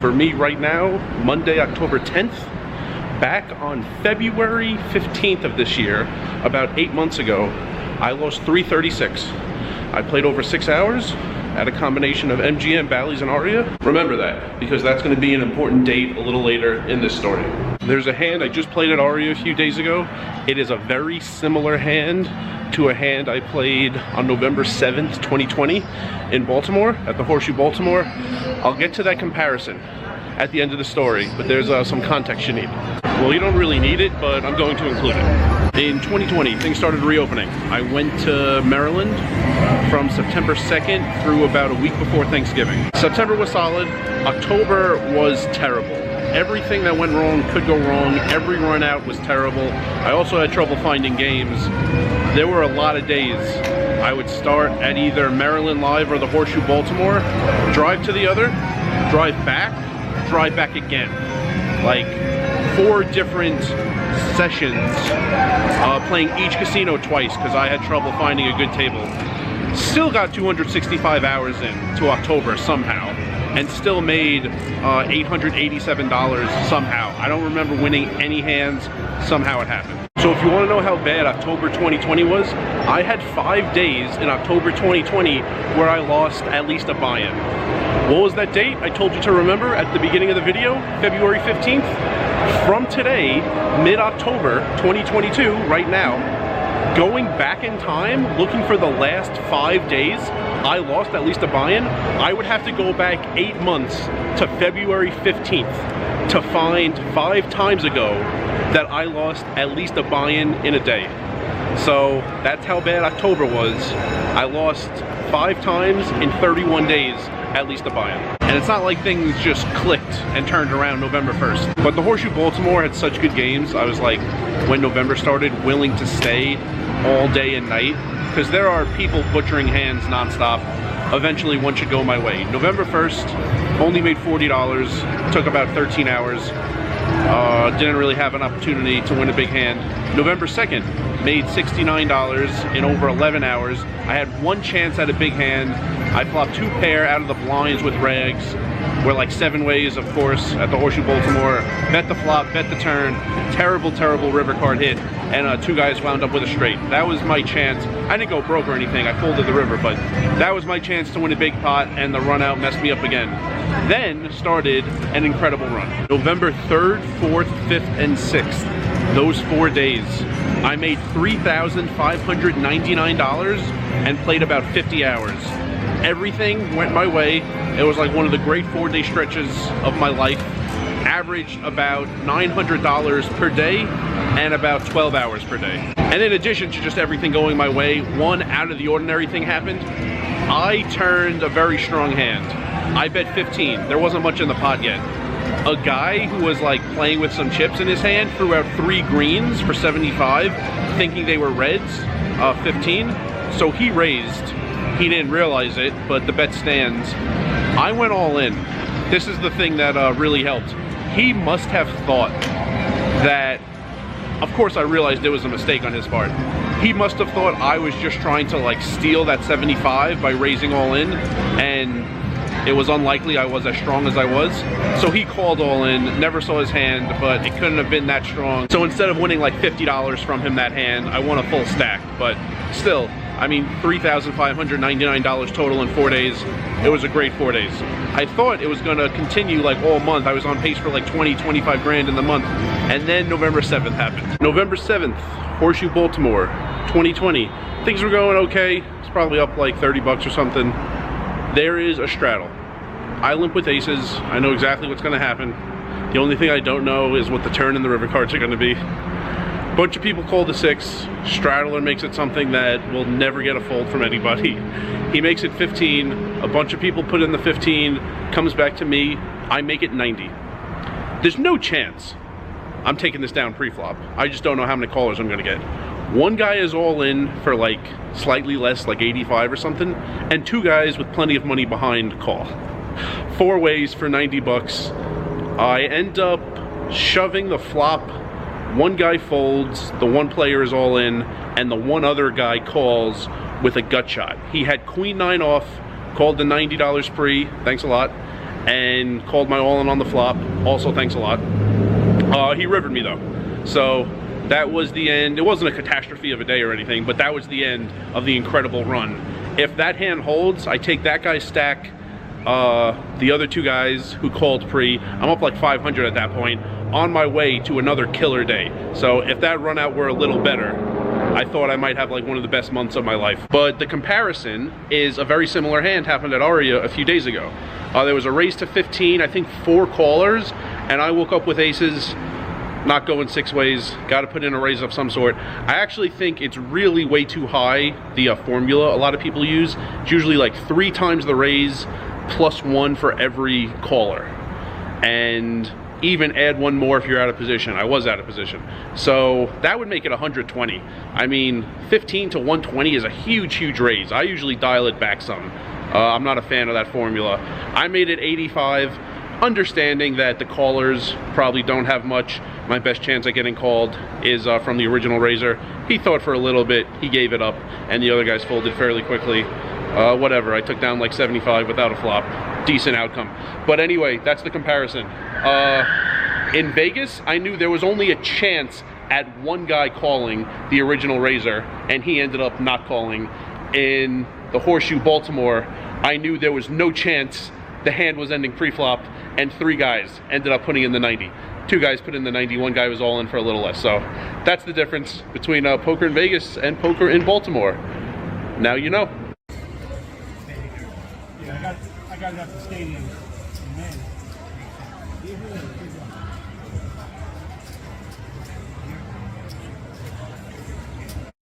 For me right now, Monday, October 10th, back on February 15th of this year, about 8 months ago, I lost 336. I played over 6 hours at a combination of MGM, Bally's, and Aria. Remember that, because that's going to be an important date a little later in this story. There's a hand I just played at Aria a few days ago. It is a very similar hand to a hand I played on November 7th, 2020 in Baltimore, at the Horseshoe Baltimore. I'll get to that comparison at the end of the story, but there's some context you need. Well, you don't really need it, but I'm going to include it. In 2020, things started reopening. I went to Maryland from September 2nd through about a week before Thanksgiving. September was solid. October was terrible. Everything that went wrong could go wrong. Every run out was terrible. I also had trouble finding games. There were a lot of days I would start at either Maryland Live or the Horseshoe Baltimore, drive to the other, drive back again. Like 4 different sessions, playing each casino twice because I had trouble finding a good table. Still got 265 hours in to October somehow, and still made $887 somehow. I don't remember winning any hands. Somehow it happened. So if you want to know how bad October 2020 was, I had 5 days in October 2020 where I lost at least a buy-in. What was that date I told you to remember at the beginning of the video? February 15th? From today, mid-October 2022, right now, going back in time, looking for the last 5 days I lost at least a buy-in, I would have to go back 8 months to February 15th to find 5 times ago that I lost at least a buy-in in a day. So that's how bad October was. I lost 5 times in 31 days at least a buy-in. And it's not like things just clicked and turned around November 1st. But the Horseshoe Baltimore had such good games, I was like, when November started, willing to stay all day and night, because there are people butchering hands nonstop. Eventually one should go my way. November 1st, only made $40, took about 13 hours. Didn't really have an opportunity to win a big hand. November 2nd, made $69 in over 11 hours. I had 1 chance at a big hand. I flopped 2 pair out of the blinds with rags. We're like 7 ways, of course, at the Horseshoe Baltimore. Bet the flop, bet the turn. Terrible, terrible river card hit. And 2 guys wound up with a straight. That was my chance. I didn't go broke or anything. I folded the river, but that was my chance to win a big pot, and the run out messed me up again. Then started an incredible run. November 3rd, 4th, 5th, and 6th. Those 4 days, I made $3,599 and played about 50 hours. Everything went my way. It was like one of the great 4-day stretches of my life. Averaged about $900 per day and about 12 hours per day. And in addition to just everything going my way, one out of the ordinary thing happened. I turned a very strong hand. I bet 15. There wasn't much in the pot yet. A guy who was like playing with some chips in his hand threw out 3 greens for 75, thinking they were reds, 15. So he raised. He didn't realize it, but the bet stands. I went all in. This is the thing that really helped. He must have thought that, of course I realized it was a mistake on his part. He must have thought I was just trying to like steal that 75 by raising all in, and it was unlikely I was as strong as I was. So he called all in, never saw his hand, but it couldn't have been that strong. So instead of winning like $50 from him that hand, I won a full stack, but still, I mean, $3,599 total in 4 days. It was a great 4 days. I thought it was gonna continue like all month. I was on pace for like 20, 25 grand in the month. And then November 7th happened. November 7th, Horseshoe Baltimore, 2020. Things were going okay. It's probably up like 30 bucks or something. There is a straddle. I limp with aces. I know exactly what's gonna happen. The only thing I don't know is what the turn and the river cards are gonna be. Bunch of people call the 6. Straddler makes it something that will never get a fold from anybody. He makes it 15. A bunch of people put in the 15. Comes back to me. I make it 90. There's no chance I'm taking this down pre-flop. I just don't know how many callers I'm gonna get. One guy is all in for like slightly less, like 85 or something, and 2 guys with plenty of money behind call. 4 ways for 90 bucks. I end up shoving the flop. 1 guy folds, the 1 player is all in, and the 1 other guy calls with a gut shot. He had Queen 9 off, called the $90 pre, thanks a lot, and called my all-in on the flop. Also, thanks a lot. He rivered me though. So that was the end. It wasn't a catastrophe of a day or anything, but that was the end of the incredible run. If that hand holds, I take that guy's stack, the other two guys who called pre, I'm up like 500 at that point, on my way to another killer day. So if that run out were a little better, I thought I might have like one of the best months of my life. But the comparison is a very similar hand happened at Aria a few days ago. There was a raise to 15, I think 4 callers, and I woke up with aces, not going 6 ways, got to put in a raise of some sort. I actually think it's really way too high, the formula a lot of people use. It's usually like 3 times the raise plus 1 for every caller. And even add 1 more if you're out of position. I was out of position. So that would make it 120. I mean, 15 to 120 is a huge, huge raise. I usually dial it back some. I'm not a fan of that formula. I made it 85, understanding that the callers probably don't have much. My best chance at getting called is from the original raiser. He thought for a little bit, he gave it up, and the other guys folded fairly quickly. Whatever, I took down like 75 without a flop. Decent outcome. But anyway, that's the comparison. In Vegas, I knew there was only a chance at one guy calling the original raiser, and he ended up not calling. In the Horseshoe Baltimore, I knew there was no chance the hand was ending pre-flop, and 3 guys ended up putting in the 90. 2 guys put in the 90, 1 guy was all in for a little less. So that's the difference between poker in Vegas and poker in Baltimore. Now you know. Yeah, I got it at the stadium. Man.